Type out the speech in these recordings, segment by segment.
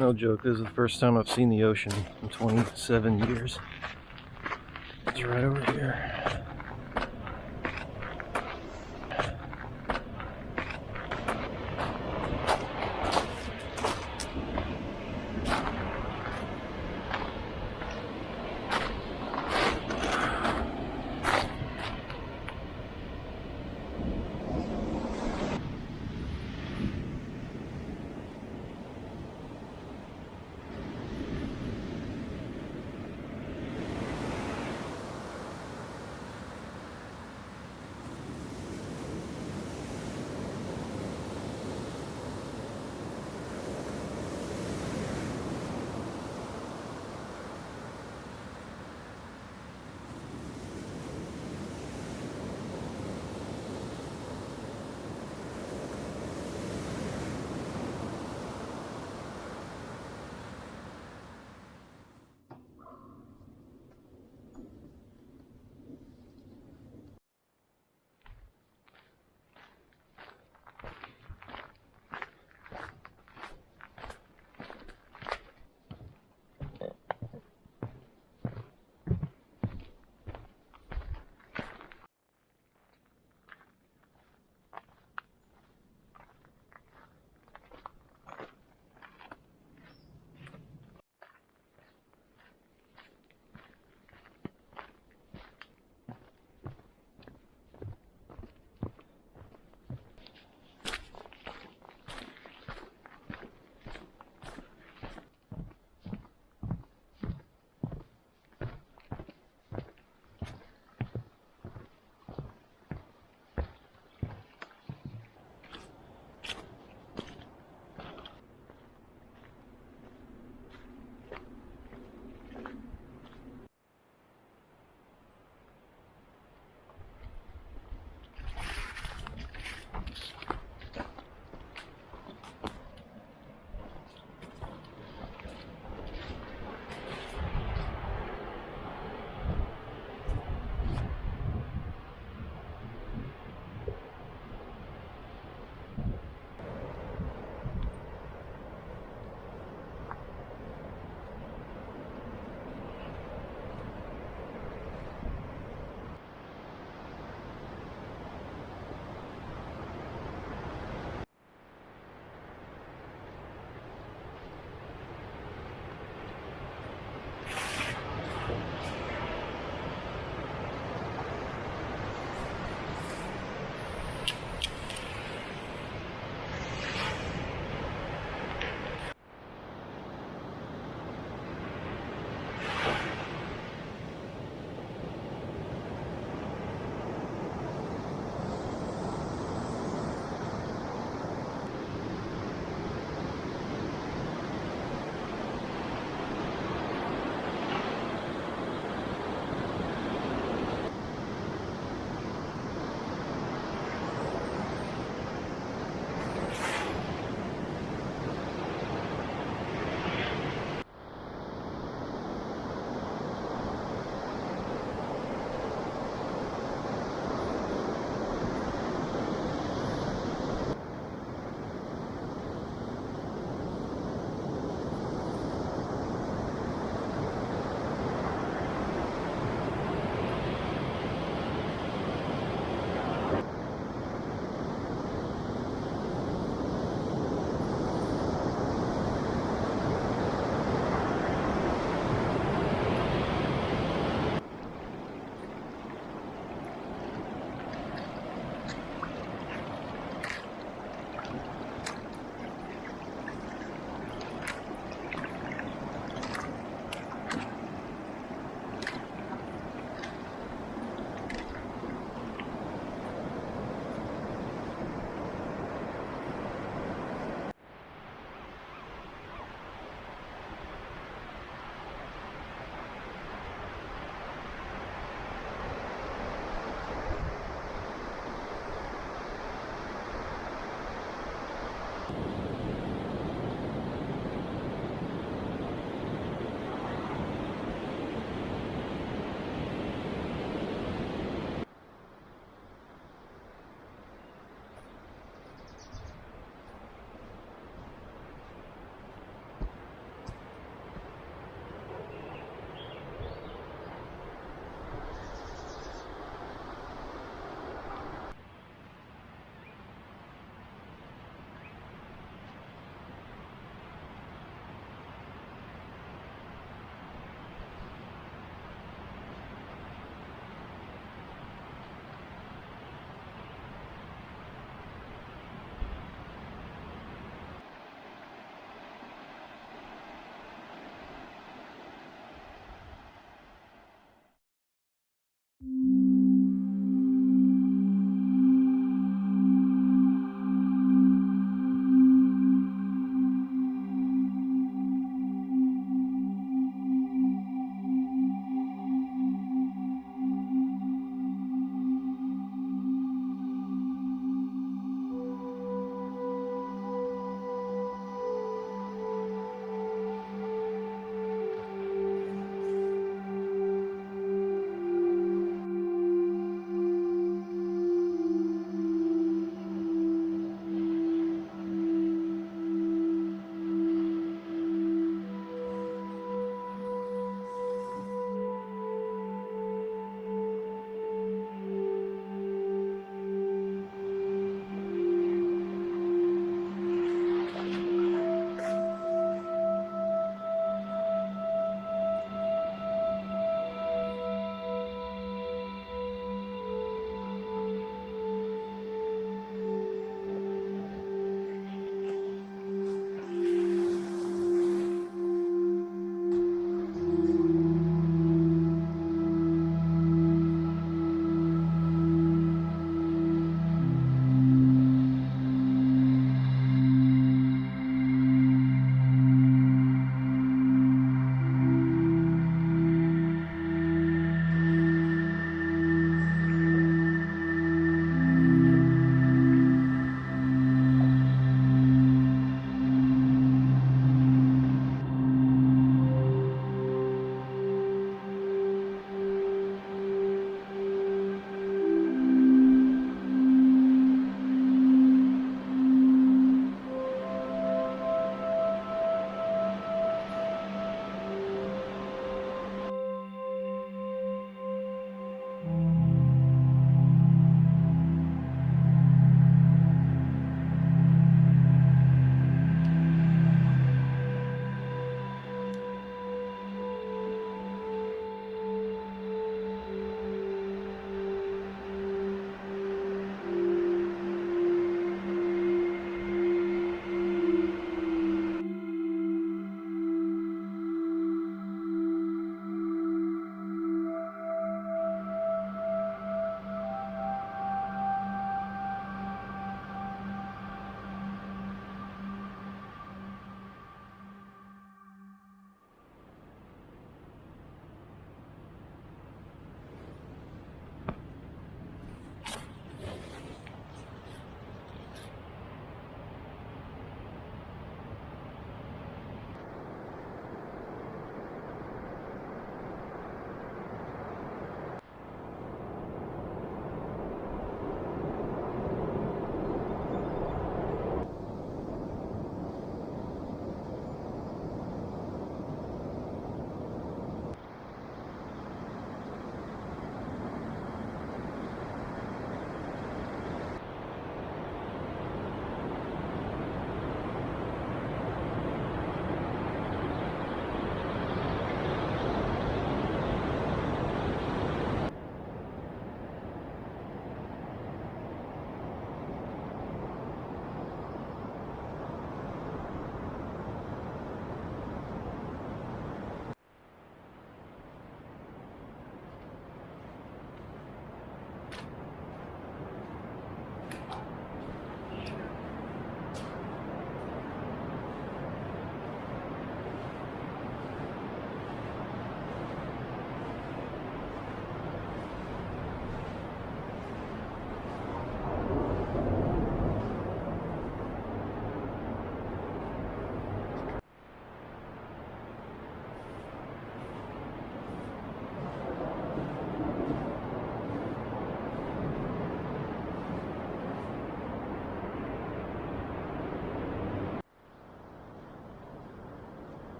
No joke, this is the first time I've seen the ocean in 27 years. It's right over here.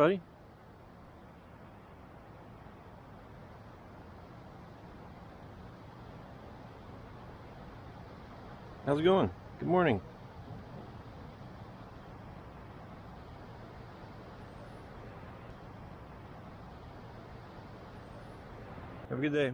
buddy. How's it going? Good morning. Have a good day.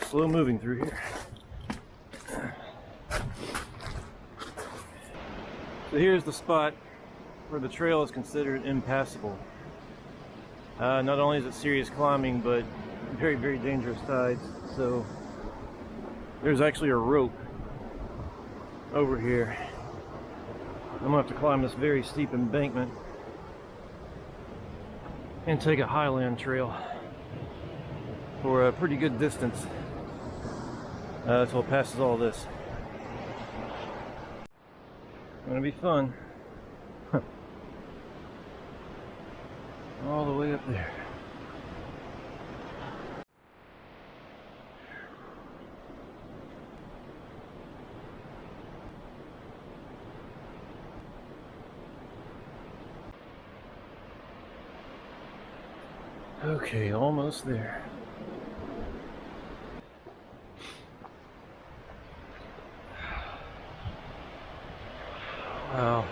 Slow moving through here. So here's the spot where the trail is considered impassable. Not only is it serious climbing, but very, very dangerous tides. So there's actually a rope over here. I'm gonna have to climb this very steep embankment and take a highland trail for a pretty good distance until it passes all this. Gonna be fun. All the way up there. Okay, almost there. Wow.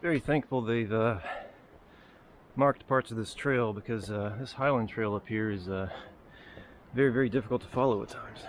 Very thankful they've marked parts of this trail, because this highland trail up here is very, very difficult to follow at times.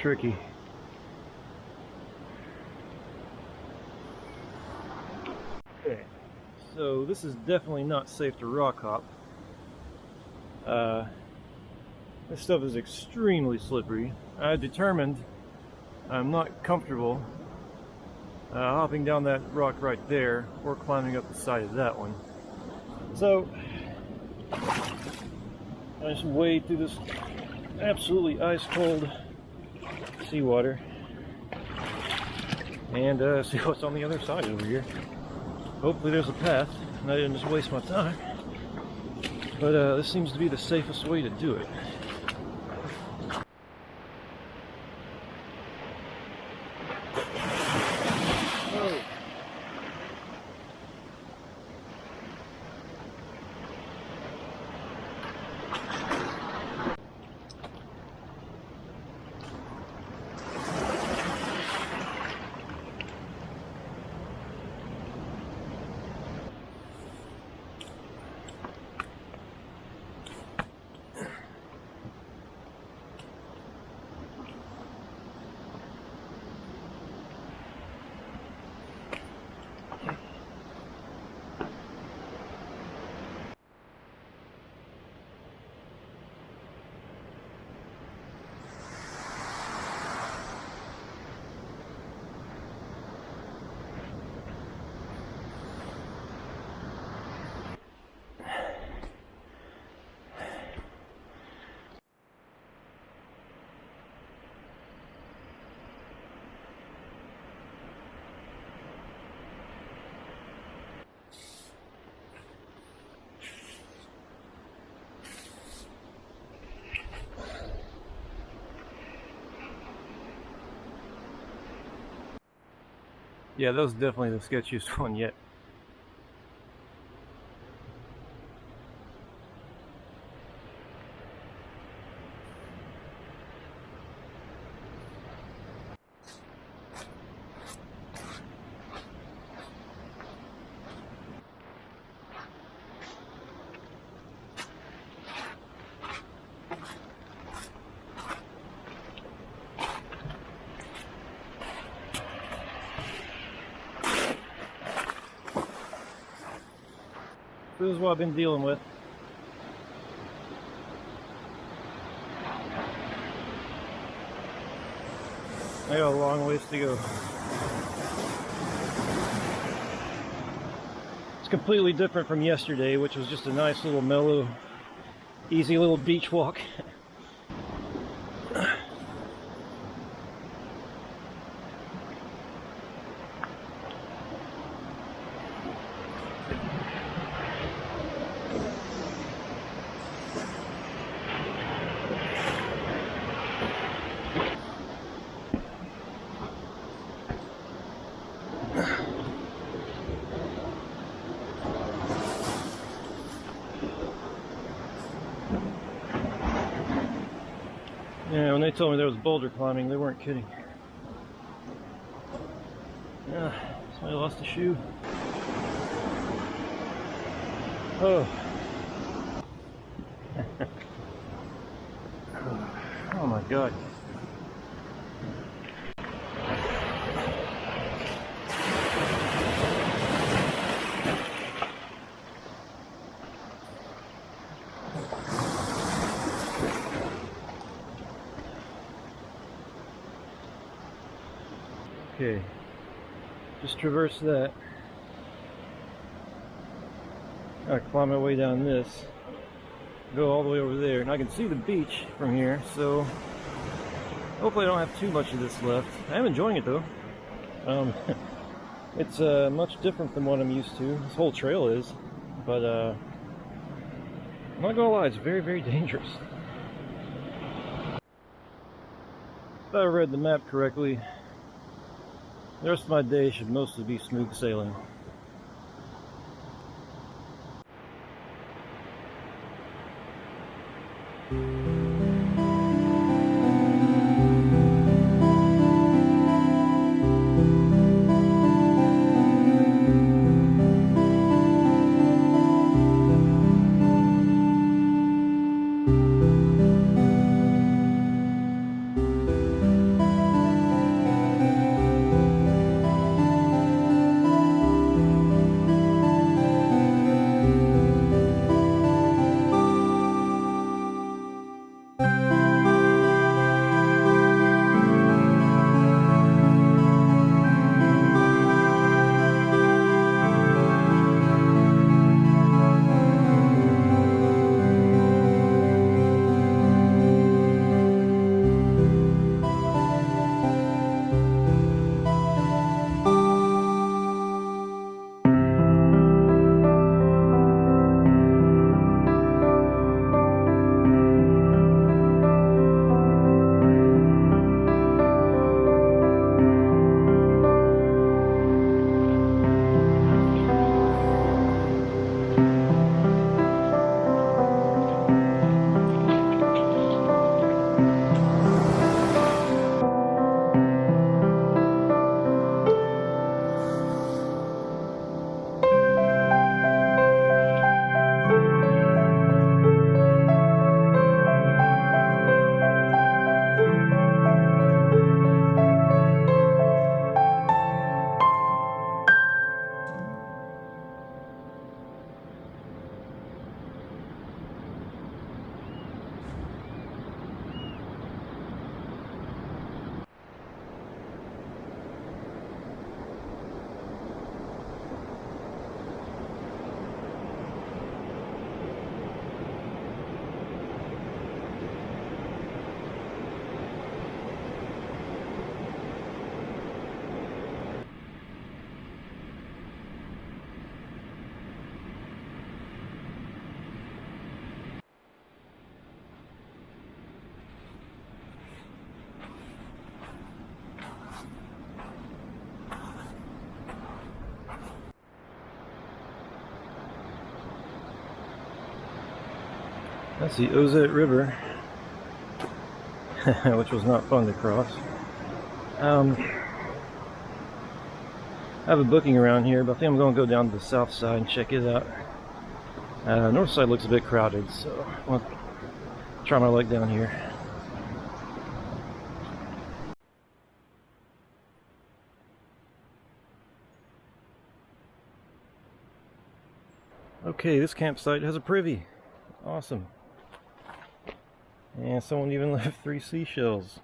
tricky. Okay, so this is definitely not safe to rock hop. This stuff is extremely slippery. I determined I'm not comfortable hopping down that rock right there or climbing up the side of that one. So I just wade through this absolutely ice cold seawater and see what's on the other side over here. Hopefully there's a path and I didn't just waste my time. But this seems to be the safest way to do it. Yeah, that was definitely the sketchiest one yet. This is what I've been dealing with. I got a long ways to go. It's completely different from yesterday, which was just a nice little mellow, easy little beach walk. Yeah, when they told me there was boulder climbing, they weren't kidding. Yeah, somebody lost a shoe. Oh. Oh my God. Okay, just traverse that. Gotta climb my way down this, go all the way over there, and I can see the beach from here, so hopefully I don't have too much of this left. I am enjoying it though. It's much different than what I'm used to. This whole trail is, but I'm not gonna lie, it's very, very dangerous. If I read the map correctly, the rest of my day should mostly be smooth sailing. That's the Ozette River, which was not fun to cross. I have a booking around here, but I think I'm going to go down to the south side and check it out. North side looks a bit crowded, so I'll try my luck down here. Okay, this campsite has a privy. Awesome. And someone even left 3 seashells.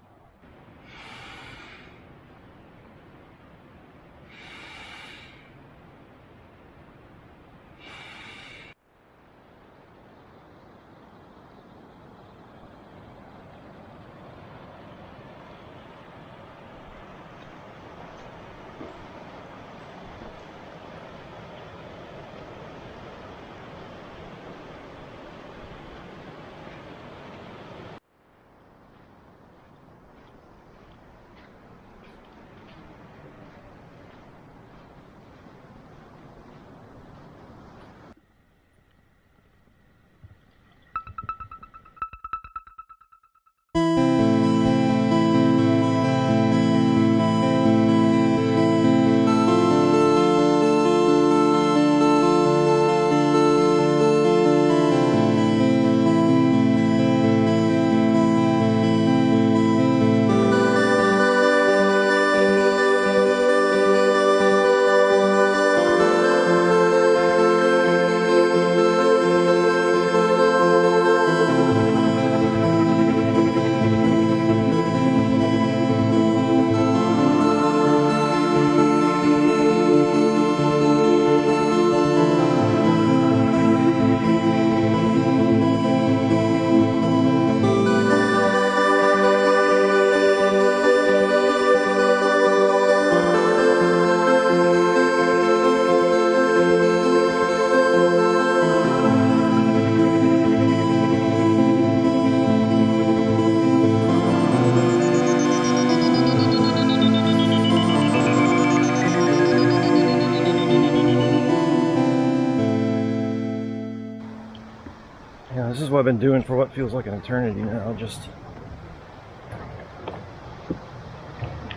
Yeah, this is what I've been doing for what feels like an eternity now, just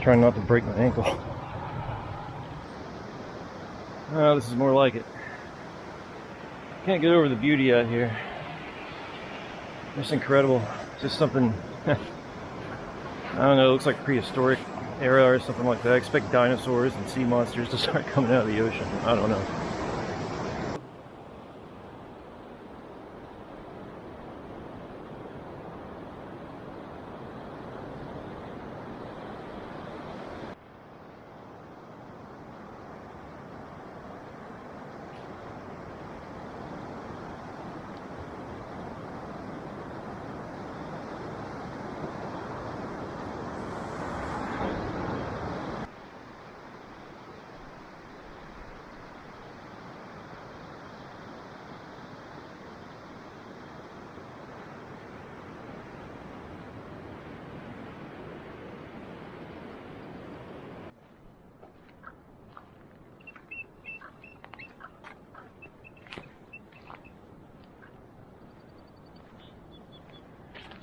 trying not to break my ankle. Oh, this is more like it. Can't get over the beauty out here. It's incredible. Just something, I don't know, it looks like prehistoric era or something like that. I expect dinosaurs and sea monsters to start coming out of the ocean. I don't know.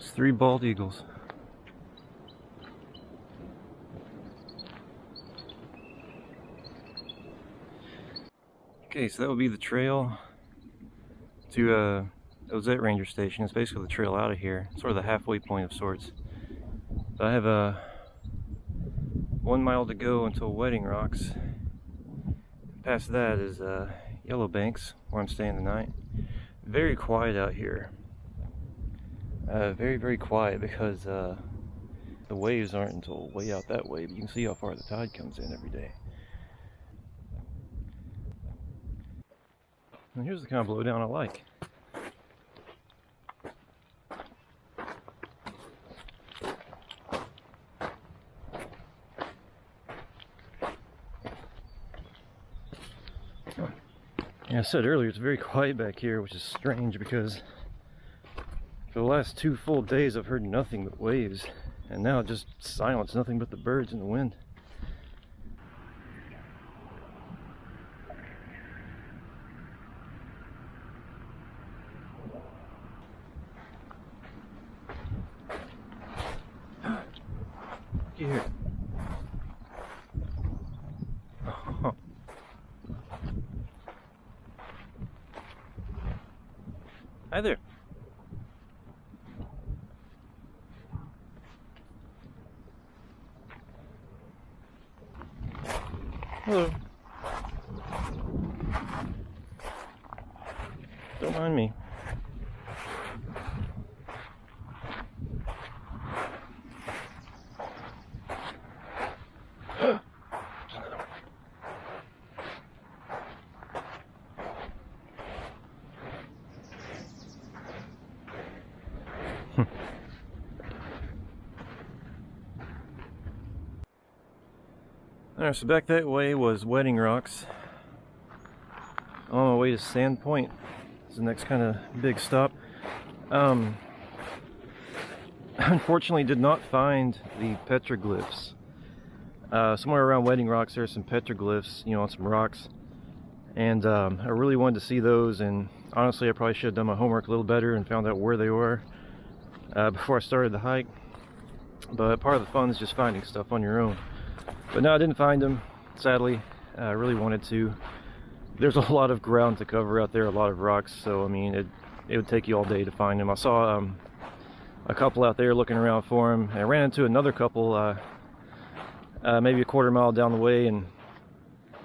It's 3 bald eagles. Okay, so that would be the trail to Ozette Ranger Station. It's basically the trail out of here, sort of the halfway point of sorts. So I have 1 mile to go until Wedding Rocks. Past that is Yellow Banks, where I'm staying tonight. Very quiet out here. Very, very quiet because the waves aren't until way out that way, but you can see how far the tide comes in every day. And here's the kind of blowdown I like. Yeah, I said earlier, it's very quiet back here, which is strange because for the last 2 full days I've heard nothing but waves, and now just silence, nothing but the birds and the wind. looky here. Oh. Hi there. Hello. Don't mind me. Alright, so back that way was Wedding Rocks. On my way to Sand Point. It's the next kind of big stop. Unfortunately did not find the petroglyphs. Somewhere around Wedding Rocks there's some petroglyphs, you know, on some rocks. And I really wanted to see those, and honestly I probably should have done my homework a little better and found out where they were before I started the hike. But part of the fun is just finding stuff on your own. But no, I didn't find them, sadly. I really wanted to. There's a lot of ground to cover out there, a lot of rocks, so I mean, it would take you all day to find them. I saw a couple out there looking around for them. I ran into another couple maybe a quarter mile down the way, and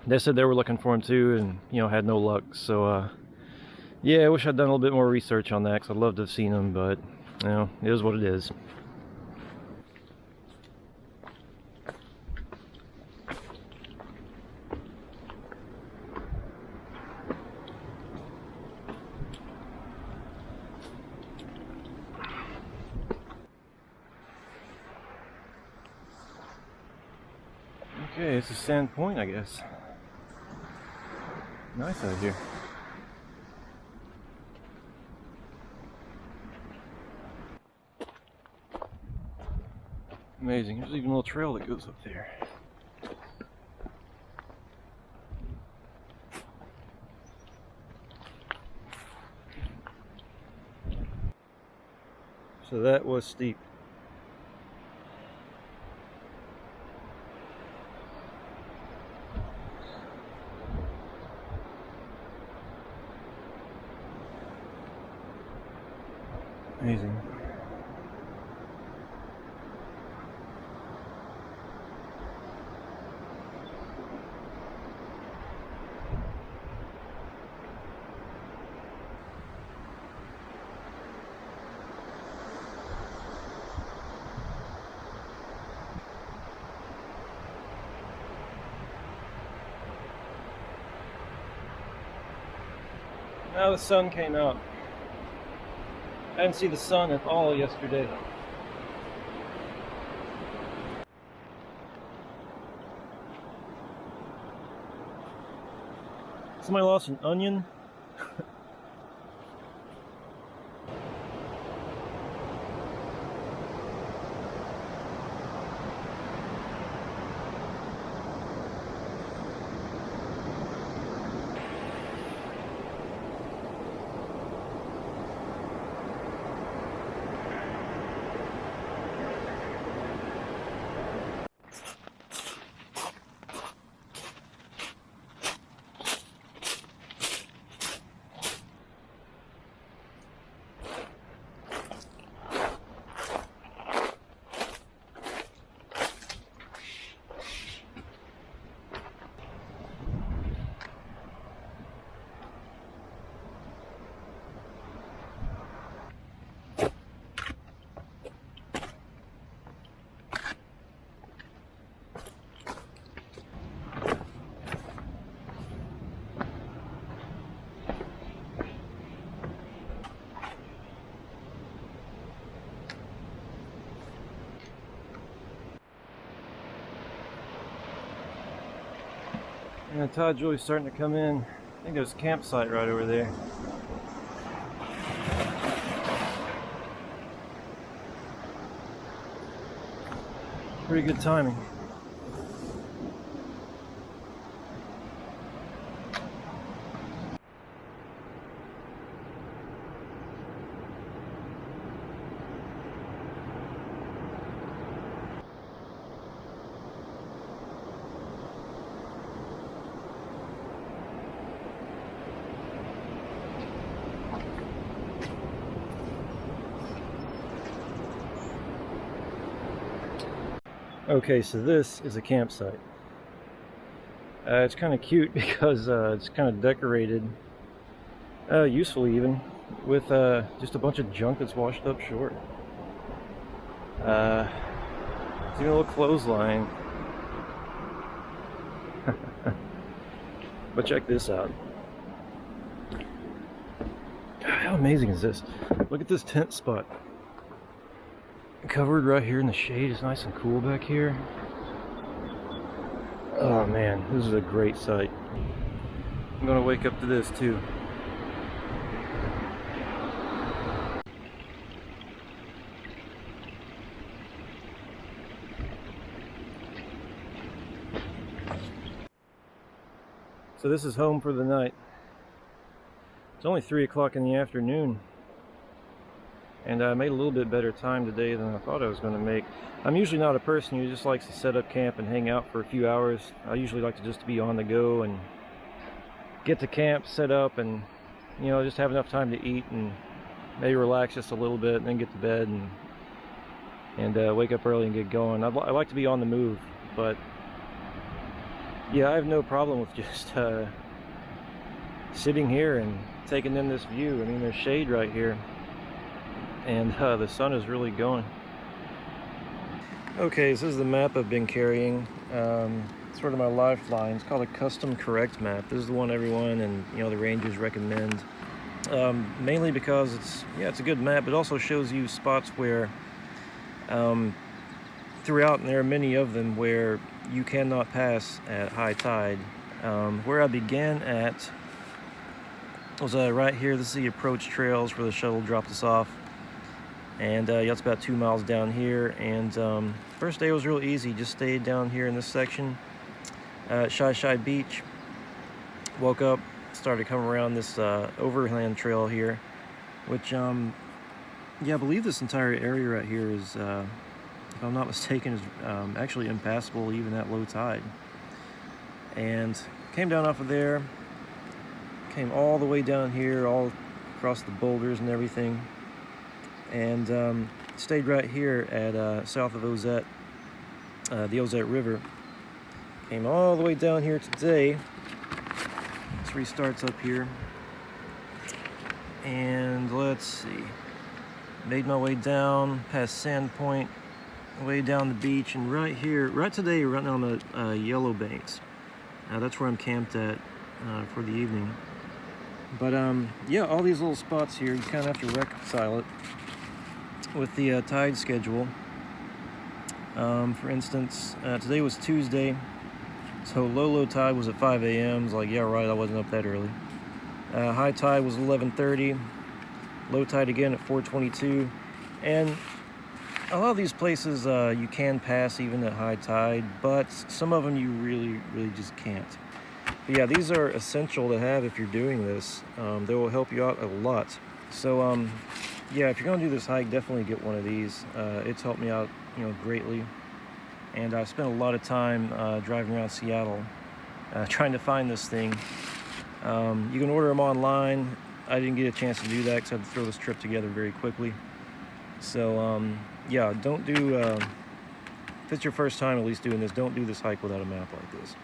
they said they were looking for them too, and you know, had no luck. So yeah, I wish I'd done a little bit more research on that, because I'd love to have seen them, but you know, it is what it is. Okay, this is Sand Point, I guess. Nice out here. Amazing. There's even a little trail that goes up there. So that was steep. Amazing. Now the sun came out. I didn't see the sun at all yesterday. Somebody lost an onion. And the tide's really starting to come in. I think there's a campsite right over there. Pretty good timing. Okay, so this is a campsite. It's kind of cute because it's kind of decorated, usefully even, with just a bunch of junk that's washed up shore. There's even a little clothesline. But check this out. God, how amazing is this? Look at this tent spot. Covered right here in the shade. It's nice and cool back here. Oh man, this is a great sight. I'm gonna wake up to this too. So this is home for the night. It's only 3 o'clock in the afternoon, and I made a little bit better time today than I thought I was going to make. I'm usually not a person who just likes to set up camp and hang out for a few hours. I usually like to just be on the go and get to camp, set up, and just have enough time to eat and maybe relax just a little bit, and then get to bed and wake up early and get going. I like to be on the move, but yeah, I have no problem with just sitting here and taking in this view. I mean, there's shade right here, and the sun is really going. Okay, so this is the map I've been carrying. It's sort of my lifeline. It's called a custom correct map. This is the one everyone and the rangers recommend, mainly because it's a good map. It also shows you spots where throughout, and there are many of them, where you cannot pass at high tide. Where I began at was right here. This is the approach trails where the shuttle dropped us off, and it's about 2 miles down here. And first day was real easy. Just stayed down here in this section at Shi Shi Beach. Woke up, started coming around this overland trail here, which I believe this entire area right here is, if I'm not mistaken, is actually impassable even at low tide. And came down off of there, came all the way down here, all across the boulders and everything, and stayed right here at south of Ozette, the Ozette River. Came all the way down here today. Let's restarts up here, and let's see. Made my way down past Sand Point, way down the beach, and right here, right today, right now I'm at Yellow Banks. That's where I'm camped at for the evening. But yeah, all these little spots here, you kind of have to reconcile it with the tide schedule. For instance, today was Tuesday, so low tide was at 5 a.m. It's like, yeah, right, I wasn't up that early. High tide was 11:30, low tide again at 4:22, and a lot of these places you can pass even at high tide, but some of them you really just can't. But yeah, these are essential to have if you're doing this. They will help you out a lot. So yeah, if you're going to do this hike, definitely get one of these. It's helped me out greatly, and I spent a lot of time driving around Seattle trying to find this thing. You can order them online. I didn't get a chance to do that because I had to throw this trip together very quickly. So yeah, don't do, if it's your first time at least doing this, don't do this hike without a map like this.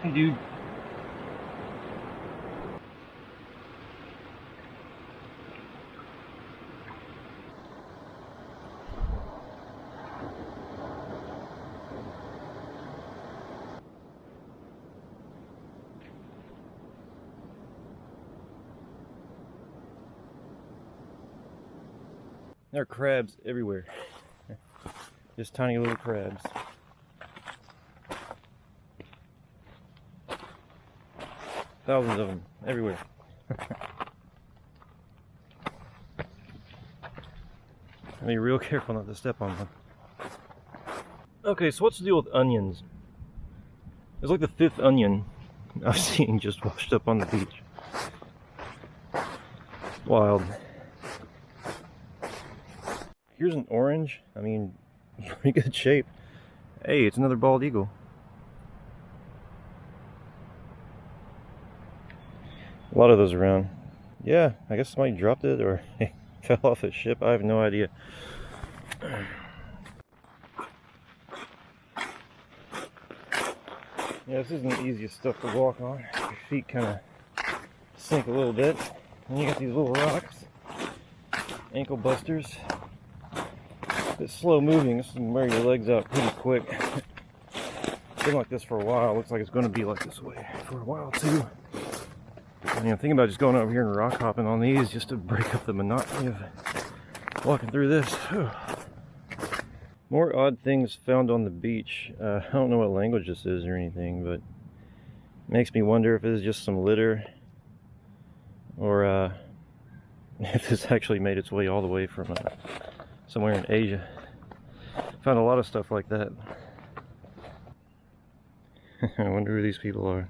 Hey, dude. There are crabs everywhere. Just tiny little crabs. Thousands of them everywhere. Be real careful not to step on them. Okay, so what's the deal with onions? It's like the 5th onion I've seen just washed up on the beach. Wild. Here's an orange. I mean, pretty good shape. Hey, it's another bald eagle. A lot of those around. Yeah, I guess somebody dropped it or fell off a ship. I have no idea. Yeah, this isn't the easiest stuff to walk on. Your feet kind of sink a little bit. And you got these little rocks. Ankle busters. A bit slow moving. This can wear your legs out pretty quick. It's been like this for a while. Looks like it's going to be like this way for a while too. And, I'm thinking about just going over here and rock hopping on these just to break up the monotony of walking through this. Whew. More odd things found on the beach. I don't know what language this is or anything, but it makes me wonder if this is just some litter or if this actually made its way all the way from somewhere in Asia. Found a lot of stuff like that. I wonder who these people are.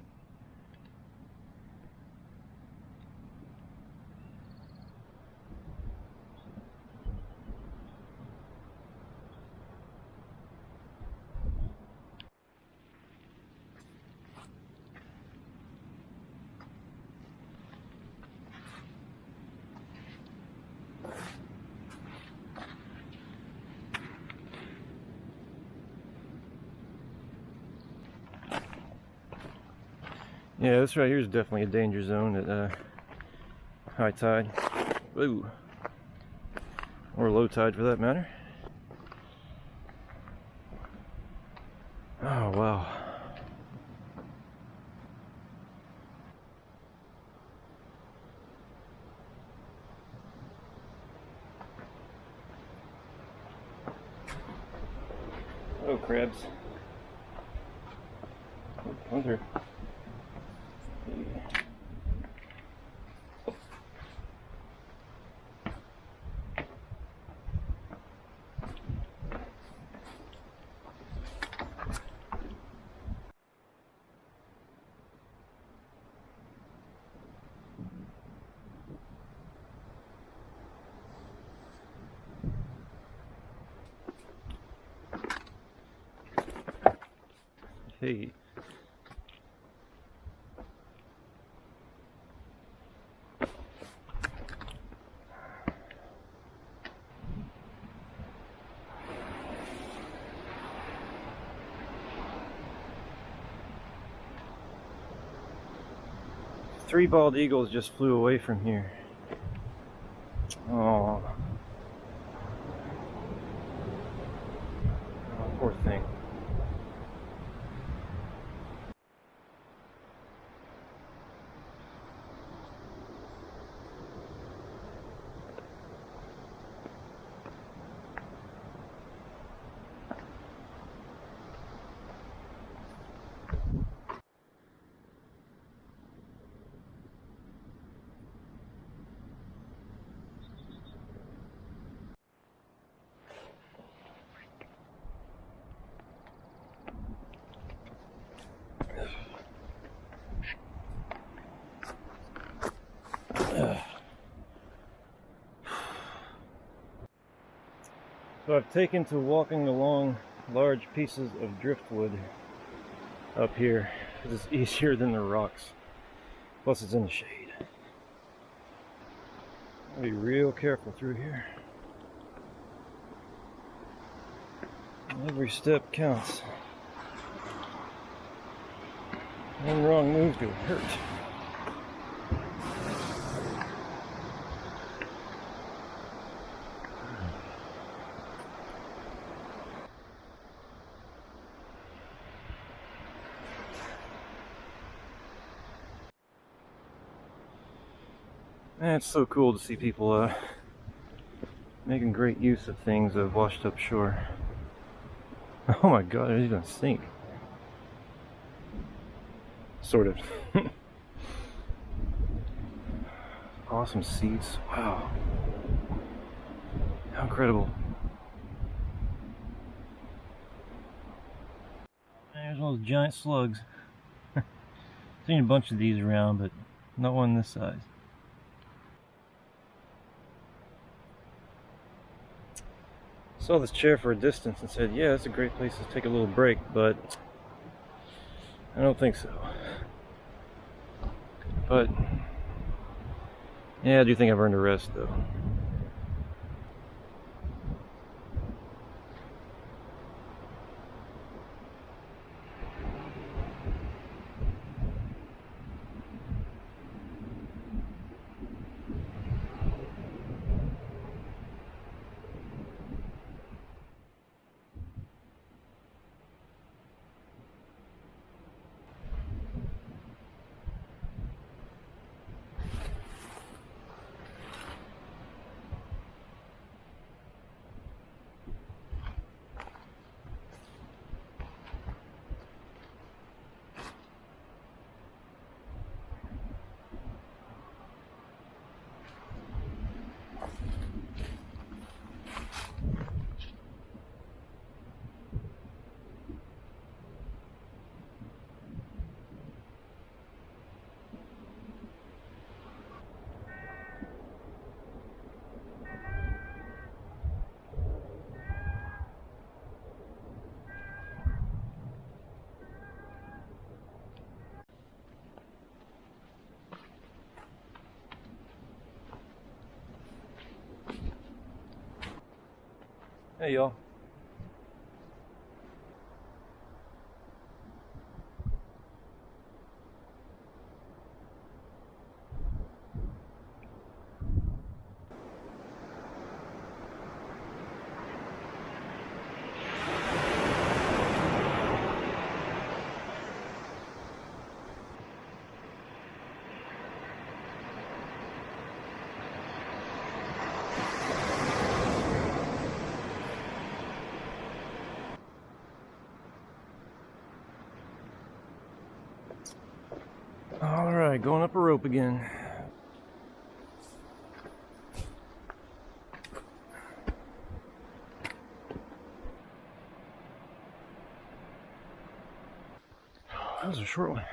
Yeah, this right here is definitely a danger zone at high tide. Ooh. Or low tide for that matter. Oh, wow. Oh, crabs. Come through. Hey. Three bald eagles just flew away from here. Oh, poor thing. So I've taken to walking along large pieces of driftwood up here because it's easier than the rocks. Plus it's in the shade. I'll be real careful through here. Every step counts. One wrong move could hurt. Man, it's so cool to see people making great use of things that have washed up shore. Oh my god, it's gonna sink. Sort of. Awesome seats. Wow. How incredible. There's one of those giant slugs. Seen a bunch of these around, but not one this size. Saw this chair for a distance and said, yeah, it's a great place to take a little break, but I don't think so. But yeah, I do think I've earned a rest though. Hey y'all. Alright, going up a rope again. That was a short one.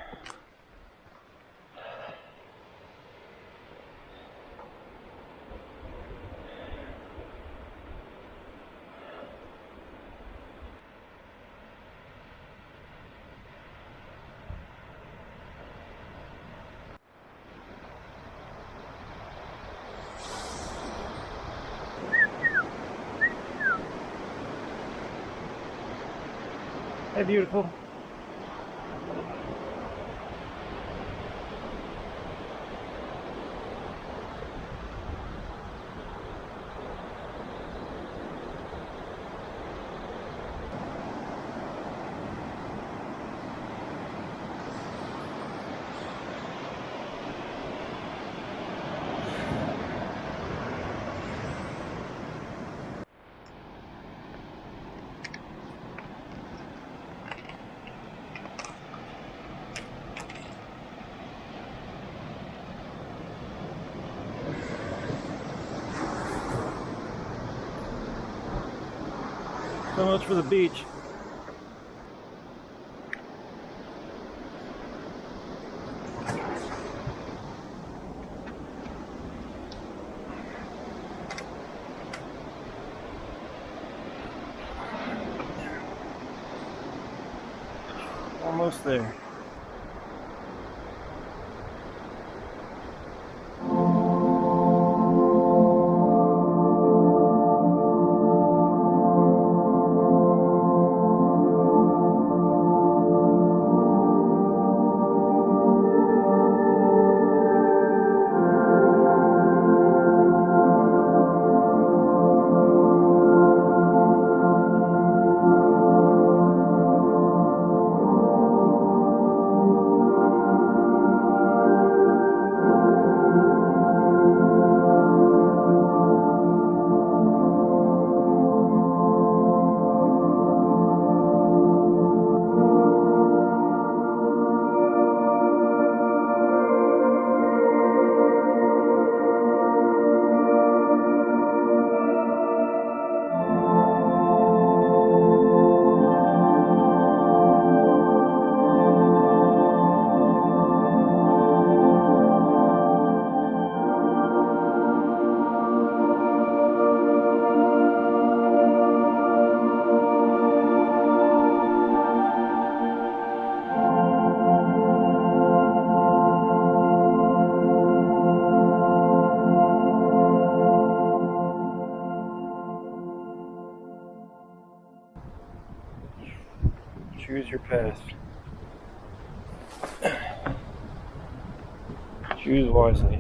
Hey, beautiful. So much for the beach. Almost there. Choose your path. Choose wisely.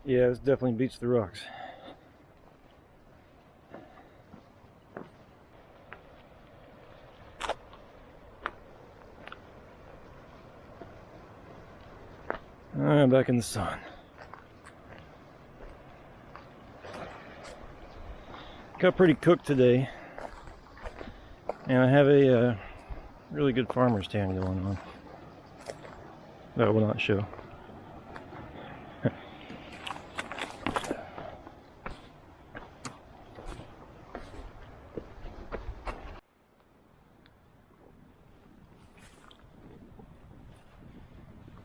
Yeah, this definitely beats the rocks. Back in the sun. Got pretty cooked today, and I have a really good farmer's tan going on that I will not show.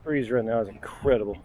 Breeze right now is incredible.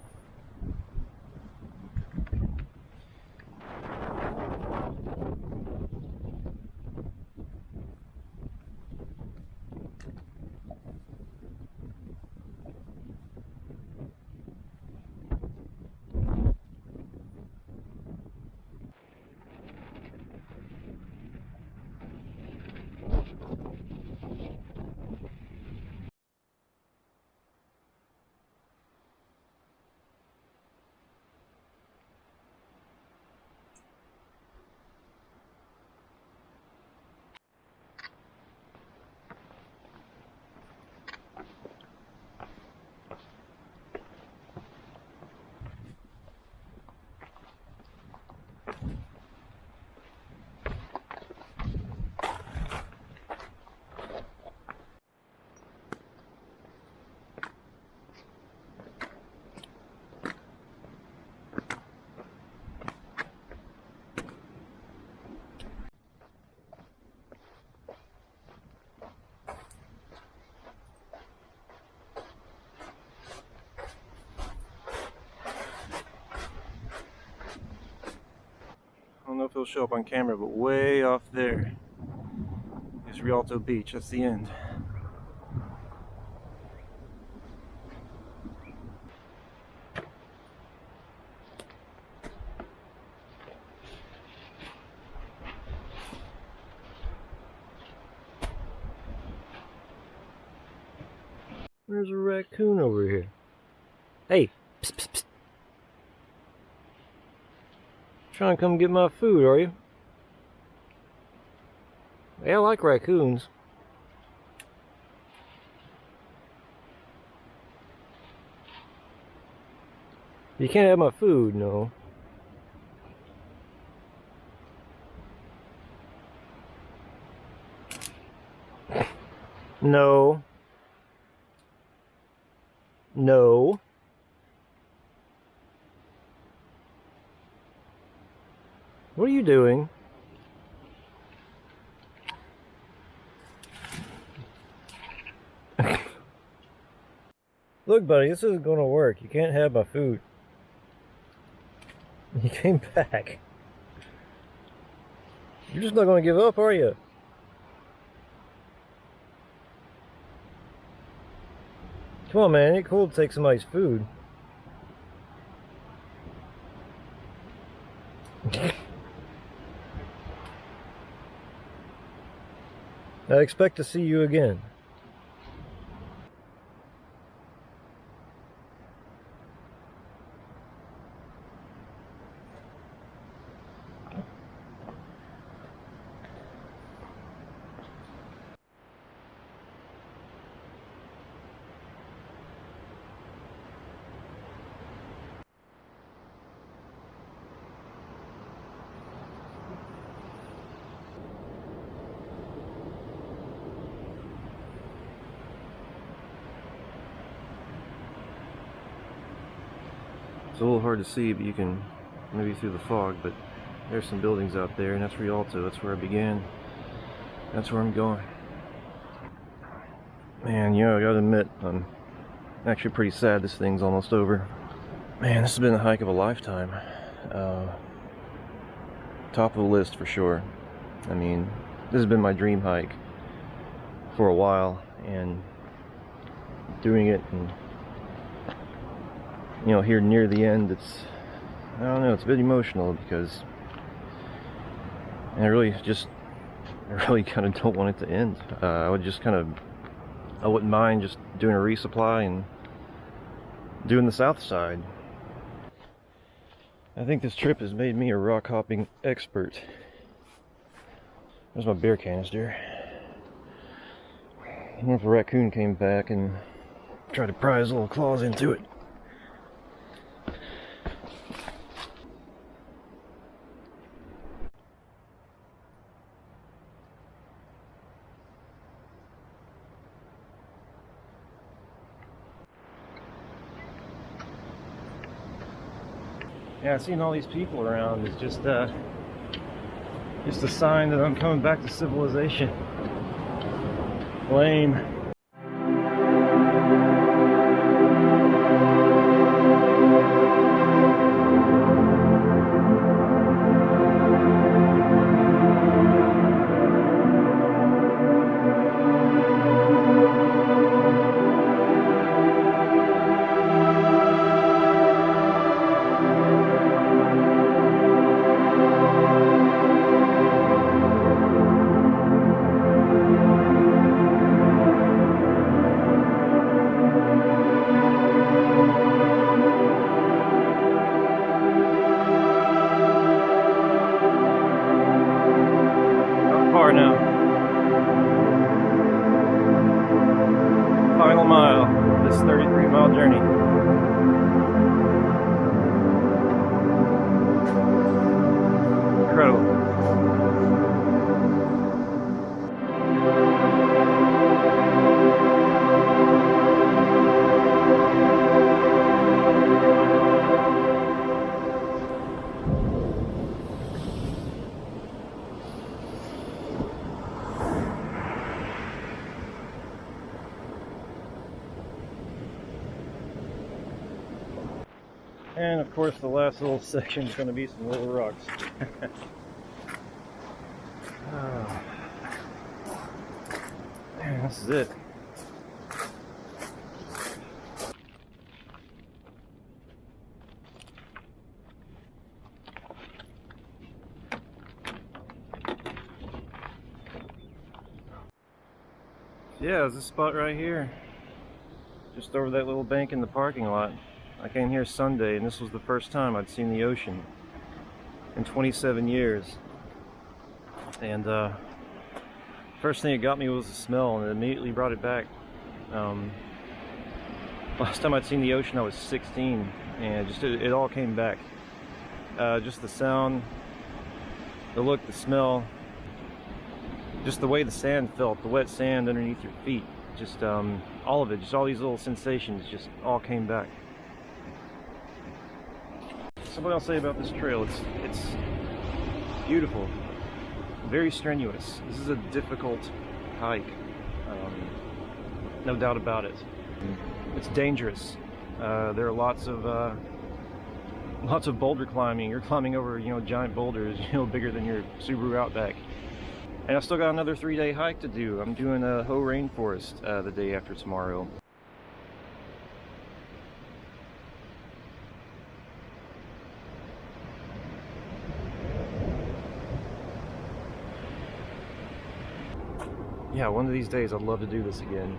I don't know if it'll show up on camera, but way off there is Rialto Beach. That's the end. There's a raccoon over here. Hey, psst, psst, psst. Trying to come get my food, are you? Yeah, I like raccoons. You can't have my food, no. No. No. What are you doing? Look, buddy, this isn't gonna work. You can't have my food. You came back. You're just not gonna give up, are you? Come on, man. It ain't cool to take somebody's food. I expect to see you again. It's a little hard to see, but you can maybe through the fog, but there's some buildings out there, and that's Rialto. That's where I began. That's where I'm going. Man, you know, I gotta admit, I'm actually pretty sad this thing's almost over. Man, this has been the hike of a lifetime. Top of the list for sure. I mean, this has been my dream hike for a while, and doing it and you know, here near the end, it's, I don't know, it's a bit emotional because I really kind of don't want it to end. I wouldn't mind just doing a resupply and doing the south side. I think this trip has made me a rock hopping expert. There's my beer canister. I wonder if a raccoon came back and tried to pry his little claws into it. Yeah, seeing all these people around is just a sign that I'm coming back to civilization. Lame. Now. Final mile of this 33-mile journey. Incredible. And of course the last little section is going to be some little rocks. Oh. Man, this is it. Yeah, it's this spot right here. just over that little bank in the parking lot. I came here Sunday, and this was the first time I'd seen the ocean in 27 years. And first thing that got me was the smell, and it immediately brought it back. Last time I'd seen the ocean I was 16, and it all came back. Just the sound, the look, the smell, just the way the sand felt, the wet sand underneath your feet, just all of it, just all these little sensations just all came back. Something I'll say about this trail, it's beautiful, very strenuous. This is a difficult hike, no doubt about it. It's dangerous. There are lots of boulder climbing. You're climbing over, giant boulders, bigger than your Subaru Outback. And I still got another 3-day hike to do. I'm doing a Ho Rainforest the day after tomorrow. Yeah, one of these days I'd love to do this again.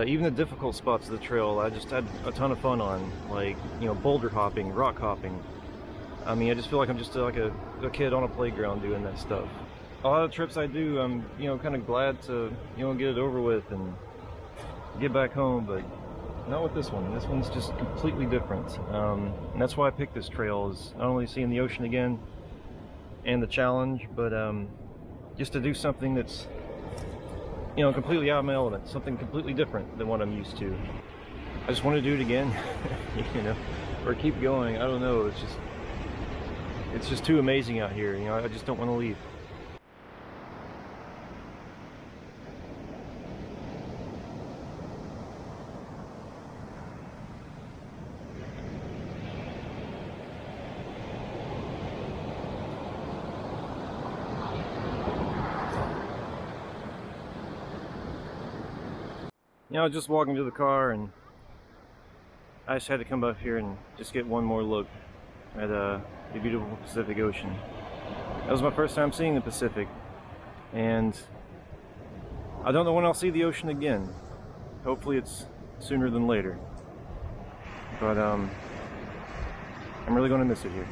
Even the difficult spots of the trail, I just had a ton of fun on, like, boulder hopping, rock hopping. I mean, I just feel like I'm just like a kid on a playground doing that stuff. A lot of trips I do, I'm, kind of glad to, get it over with and get back home, but not with this one. This one's just completely different. And that's why I picked this trail, is not only seeing the ocean again and the challenge, but just to do something that's completely out of my element, something completely different than what I'm used to. I just want to do it again, or keep going. I don't know. It's just too amazing out here. I just don't want to leave. I was just walking to the car, and I just had to come up here and just get one more look at the beautiful Pacific Ocean. That was my first time seeing the Pacific, and I don't know when I'll see the ocean again. Hopefully it's sooner than later. But I'm really going to miss it here.